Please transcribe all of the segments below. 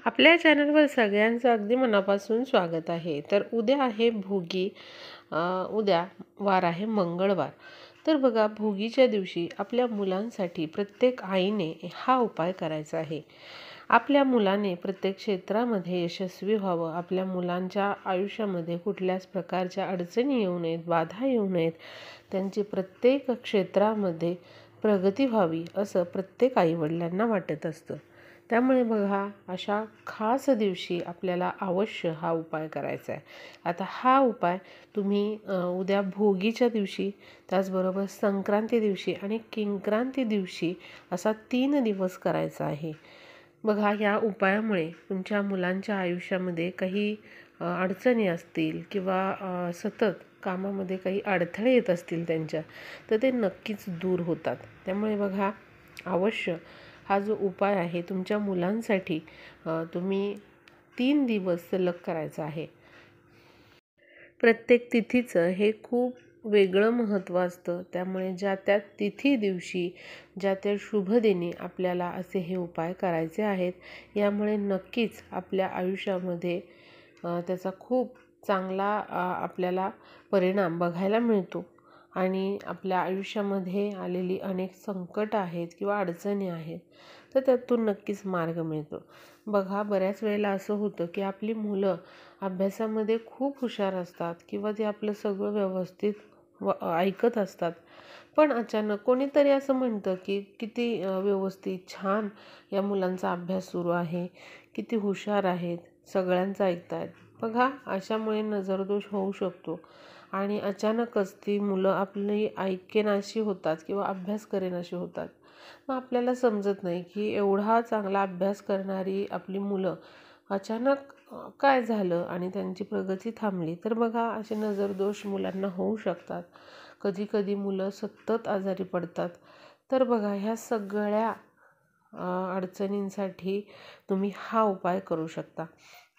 आपल्या चॅनलवर सगळ्यांचं अगदी मनापासून स्वागत आहे. तर उद्या आहे भोगी. उद्या वार आहे मंगळवार. तर बघा, भोगीच्या दिवशी आपल्या मुलांसाठी प्रत्येक आईने हा उपाय करायचा आहे. आपल्या मुलाने प्रत्येक क्षेत्रामध्ये यशस्वी व्हावं, आपल्या मुलांच्या आयुष्यामध्ये कुठल्याच प्रकारच्या अडचणी येऊ नयेत, बाधा येऊ नयेत, त्यांची प्रत्येक क्षेत्रामध्ये प्रगती व्हावी असं प्रत्येक आईवडिलांना वाटत असतं. त्यामुळे बघा, अशा खास दिवशी आपल्याला अवश्य हा उपाय करायचा आहे. आता हा उपाय तुम्ही उद्या भोगीच्या दिवशी, त्याचबरोबर संक्रांती दिवशी आणि किंक्रांती दिवशी असा 3 दिवस करायचा आहे. बघा, या उपायामुळे तुमच्या मुलांच्या आयुष्यामध्ये काही अडचणी असतील किंवा सतत कामामध्ये काही अडथळे येत असतील त्यांच्या, तर ते नक्कीच दूर होतात. त्यामुळे बघा, अवश्य हा जो उपाय आहे तुमच्या मुलांसाठी तुम्ही 3 दिवस सलग करायचा आहे. प्रत्येक तिथीचं हे खूप वेगळं महत्त्व असतं. त्यामुळे ज्या त्या तिथी दिवशी, ज्या त्या शुभदिनी आपल्याला असे हे उपाय करायचे आहेत. यामुळे नक्कीच आपल्या आयुष्यामध्ये त्याचा खूप चांगला आपल्याला परिणाम बघायला मिळतो आणि आपल्या आयुष्यामध्ये आलेली अनेक संकट आहेत किंवा अडचणी आहेत, तर त्यातून नक्कीच मार्ग मिळतो. बघा, बऱ्याच वेळेला असं होतं की आपली मुलं अभ्यासामध्ये खूप हुशार असतात किंवा ते आपलं सगळं व्यवस्थित ऐकत असतात, पण अचानक कोणीतरी असं म्हणतं की किती व्यवस्थित छान या मुलांचा अभ्यास सुरू आहे, किती हुशार आहेत, सगळ्यांचं ऐकतायत. बघा, अशामुळे नजरदोष होऊ शकतो आणि अचानकच ती मुलं आपली ऐकेनाशी होतात किंवा अभ्यास करेनाशी होतात. मग आपल्याला समजत नाही की एवढा चांगला अभ्यास करणारी आपली मुलं अचानक काय झालं आणि त्यांची प्रगती थांबली. तर बघा, असे नजरदोष मुलांना होऊ शकतात. कधी कधी मुलं सतत आजारी पडतात. तर बघा, ह्या सगळ्या अडचणींसाठी तुम्ही हा उपाय करू शकता.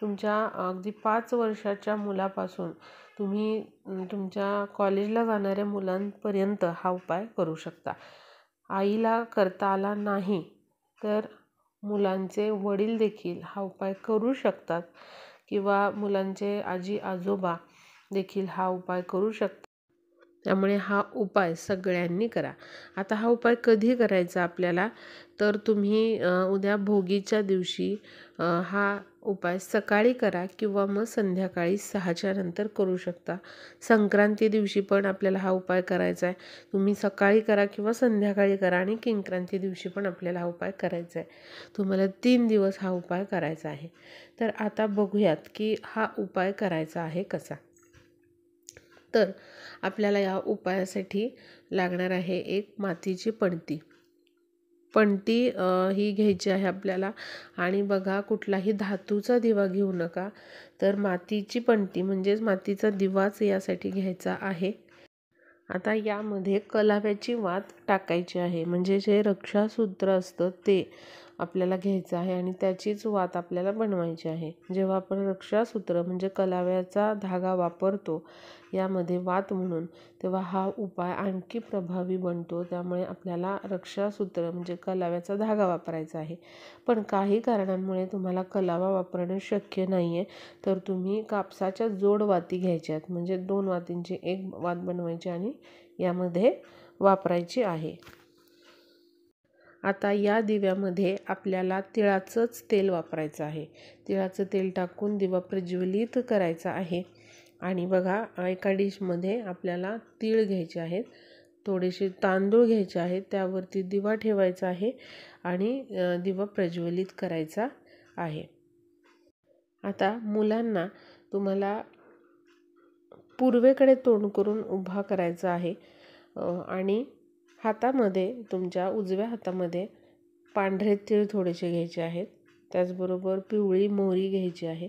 तुमच्या अगदी 5 वर्षाच्या मुलापासून तुम्ही तुमच्या कॉलेजला जाणाऱ्या मुलांपर्यंत हा उपाय करू शकता. आईला करता आला नाही तर मुलांचे वडील देखील हा उपाय करू शकतात किंवा मुलांचे आजी आजोबा देखील हा उपाय करू शकतात. त्यामुळे हा उपाय सगळ्यांनी करा. आता हा उपाय कधी करायचा आपल्याला, तर तुम्ही उद्या भोगीच्या दिवशी हा उपाय सकाळी करा किंवा मग संध्याकाळी 6च्या नंतर करू शकता. संक्रांती दिवशी पण आपल्याला हा उपाय करायचा आहे. तुम्ही सकाळी करा किंवा संध्याकाळी करा आणि किंक्रांती दिवशी पण आपल्याला हा उपाय करायचा आहे. तुम्हाला 3 दिवस हा उपाय करायचा आहे. तर आता बघूयात की हा उपाय करायचा आहे कसा. तर आपल्याला या उपायासाठी लागणार आहे एक मातीची पणती. पणती ही घ्यायची आहे आपल्याला. आणि बघा, कुठलाही धातूचा दिवा घेऊ नका, तर मातीची पणती म्हणजेच मातीचा दिवाच यासाठी घ्यायचा आहे. आता यामध्ये कलाव्याची वात टाकायची आहे, म्हणजे जे रक्षासूत्र असतं ते आपल्याला घ्यायचं आहे आणि त्याचीच वात आपल्याला बनवायची आहे. जेव्हा आपण रक्षासूत्र म्हणजे कलाव्याचा धागा वापरतो यामध्ये वात म्हणून, तेव्हा हा उपाय आणखी प्रभावी बनतो. त्यामुळे आपल्याला रक्षासूत्र म्हणजे कलाव्याचा धागा वापरायचा आहे. पण काही कारणांमुळे तुम्हाला कलावा वापरणं शक्य नाही आहे, तर तुम्ही कापसाच्या जोड वाती घ्यायच्या आहेत, म्हणजे 2 वातींची एक वात बनवायची आणि यामध्ये वापरायची आहे. आता या दिव्यामध्ये आपल्याला तिळाचंच तेल वापरायचं आहे. तिळाचं तेल टाकून दिवा प्रज्वलित करायचा आहे. आणि बघा, एका डिशमध्ये आपल्याला तीळ घ्यायचे आहेत, थोडेसे तांदूळ घ्यायचे आहेत, त्यावरती दिवा ठेवायचा आहे आणि दिवा प्रज्वलित करायचा आहे. आता मुलांना तुम्हाला पूर्वेकडे तोंड करून उभा करायचा आहे आणि हातामध्ये, तुमच्या उजव्या हातामध्ये पांढरे तीळ थोडेसे घ्यायचे आहेत. त्याचबरोबर पिवळी मोहरी घ्यायची आहे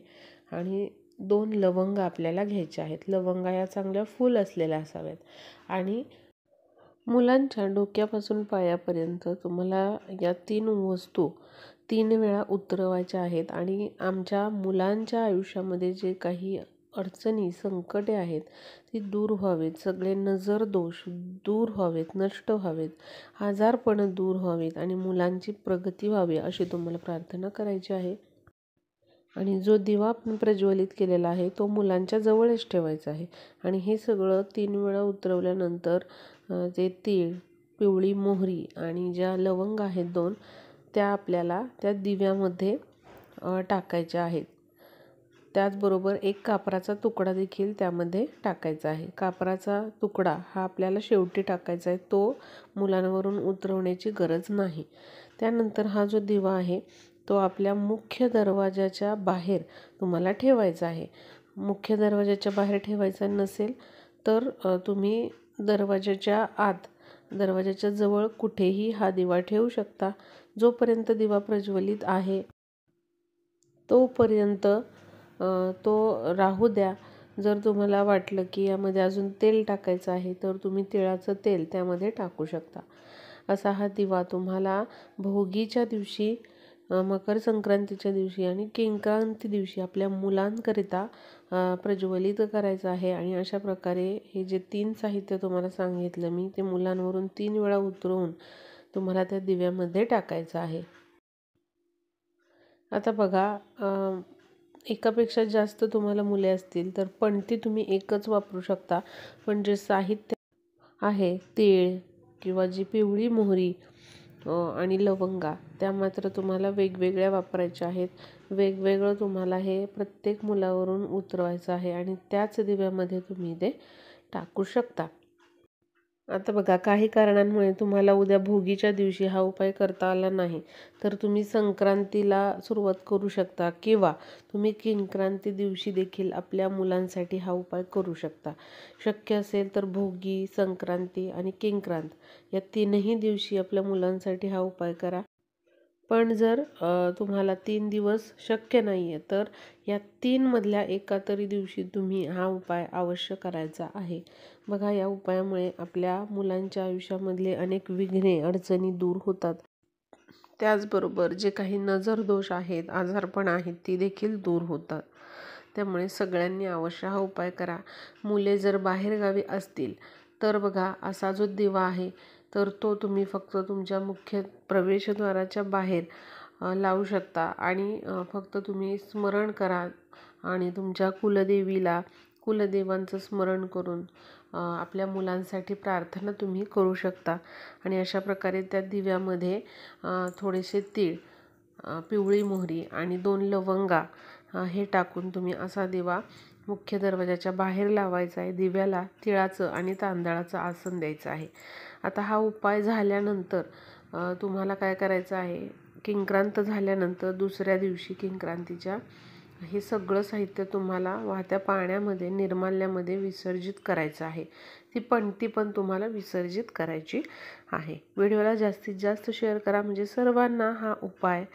आणि 2 लवंग आपल्याला घ्यायच्या आहेत. लवंगा या चांगल्या फुल असलेल्या असाव्यात. आणि मुलांच्या डोक्यापासून पायापर्यंत तुम्हाला या 3 वस्तू 3 वेळा उतरवायच्या आहेत. आणि आमच्या मुलांच्या आयुष्यामध्ये जे काही अडचणी संकटे आहेत ती दूर व्हावेत, सगळे नजरदोष दूर व्हावेत, नष्ट व्हावेत, आजारपणं दूर व्हावेत आणि मुलांची प्रगती व्हावी अशी तुम्हाला प्रार्थना करायची आहे. आणि जो दिवा आपण प्रज्वलित केलेला आहे तो मुलांच्या जवळच ठेवायचा आहे. आणि हे सगळं 3 वेळा उतरवल्यानंतर जे तीळ, पिवळी मोहरी आणि ज्या लवंग आहेत 2 त्या आपल्याला त्या दिव्यामध्ये टाकायच्या आहेत. त्याचबरोबर एक कापराचा तुकडा देखील त्यामध्ये टाकायचा आहे. कापराचा तुकडा हा आपल्याला शेवटी टाकायचा आहे, तो मुलांवरून उतरवण्याची गरज नाही. त्यानंतर हा जो दिवा आहे तो आपल्या मुख्य दरवाजाच्या बाहेर तुम्हाला ठेवायचा आहे. मुख्य दरवाजाच्या बाहेर ठेवायचा नसेल तर तुम्ही दरवाजाच्या आत, दरवाजाच्या जवळ कुठेही हा दिवा ठेवू शकता. जोपर्यंत दिवा प्रज्वलित आहे तोपर्यंत तो राहू द्या. जर तुम्हाला वाटलं की यामध्ये अजून तेल टाकायचं आहे तर तुम्ही तिळाचं तेल त्यामध्ये टाकू शकता. असा हा दिवा तुम्हाला भोगीच्या दिवशी, मकर संक्रांतीच्या दिवशी आणि किंक्रांती दिवशी आपल्या मुलांकरिता प्रज्वलित करायचा आहे. आणि अशा प्रकारे हे जे 3 साहित्य तुम्हाला सांगितलं मी ते मुलांवरून 3 वेळा उतरवून तुम्हाला त्या दिव्यामध्ये टाकायचं आहे. आता बघा, एकापेक्षा जास्त तुम्हाला मुले असतील तर पणती तुम्ही एकच वापरू शकता. पण जे साहित्य आहे तीळ किंवा जी पिवळी मोहरी आणि लवंगा त्या मात्र तुम्हाला वेगवेगळ्या वापरायच्या आहेत. वेगवेगळं तुम्हाला हे प्रत्येक मुलावरून उतरवायचं आहे आणि त्याच दिव्यामध्ये तुम्ही ते टाकू शकता. आता बघा, काही कारणांमुळे तुम्हाला उद्या भोगीच्या दिवशी हा उपाय करता आला नाही तर तुम्ही संक्रांतीला सुरुवात करू शकता किंवा तुम्ही किंक्रांती दिवशी देखील आपल्या मुलांसाठी हा उपाय करू शकता. शक्य असेल तर भोगी, संक्रांती आणि किंक्रांत या 3ही दिवशी आपल्या मुलांसाठी हा उपाय करा. पण जर तुम्हाला 3 दिवस शक्य नाही आहे तर या 3 मधल्या एका तरी दिवशी तुम्ही हा उपाय अवश्य करायचा आहे. बघा, या उपायामुळे आपल्या मुलांच्या आयुष्यामधले अनेक विघ्ने, अडचणी दूर होतात. त्याचबरोबर जे काही नजर दोष आहेत, आजारपण आहेत ती देखील दूर होतात. त्यामुळे सगळ्यांनी अवश्य हा उपाय करा. मुले जर बाहेरगावी असतील तर बघा, असा जो दिवा आहे तर तो तुम्ही फक्त तुमच्या मुख्य प्रवेशद्वाराच्या बाहेर लावू शकता. आणि फक्त तुम्ही स्मरण करा आणि तुमच्या कुलदेवांचं स्मरण करून आपल्या मुलांसाठी प्रार्थना तुम्ही करू शकता. आणि अशा प्रकारे त्या दिव्यामध्ये थोडेसे तीळ, पिवळी मोहरी आणि 2 लवंगा हे टाकून तुम्ही असा दिवा मुख्य दरवाजाच्या बाहेर लावायचा आहे. दिव्याला तिळाचं आणि तांदळाचं आसन द्यायचं आहे. आता हा उपाय झाल्यानंतर तुम्हाला काय करायचं आहे, किंक्रांत झाल्यानंतर दुसऱ्या दिवशी किंक्रांतीच्या हे सगळं साहित्य तुम्हाला वाहत्या पाण्यामध्ये, निर्माल्यामध्ये विसर्जित करायचं आहे. ती पणती पण तुम्हाला विसर्जित करायची आहे. व्हिडिओला जास्तीत जास्त शेअर करा म्हणजे सर्वांना हा उपाय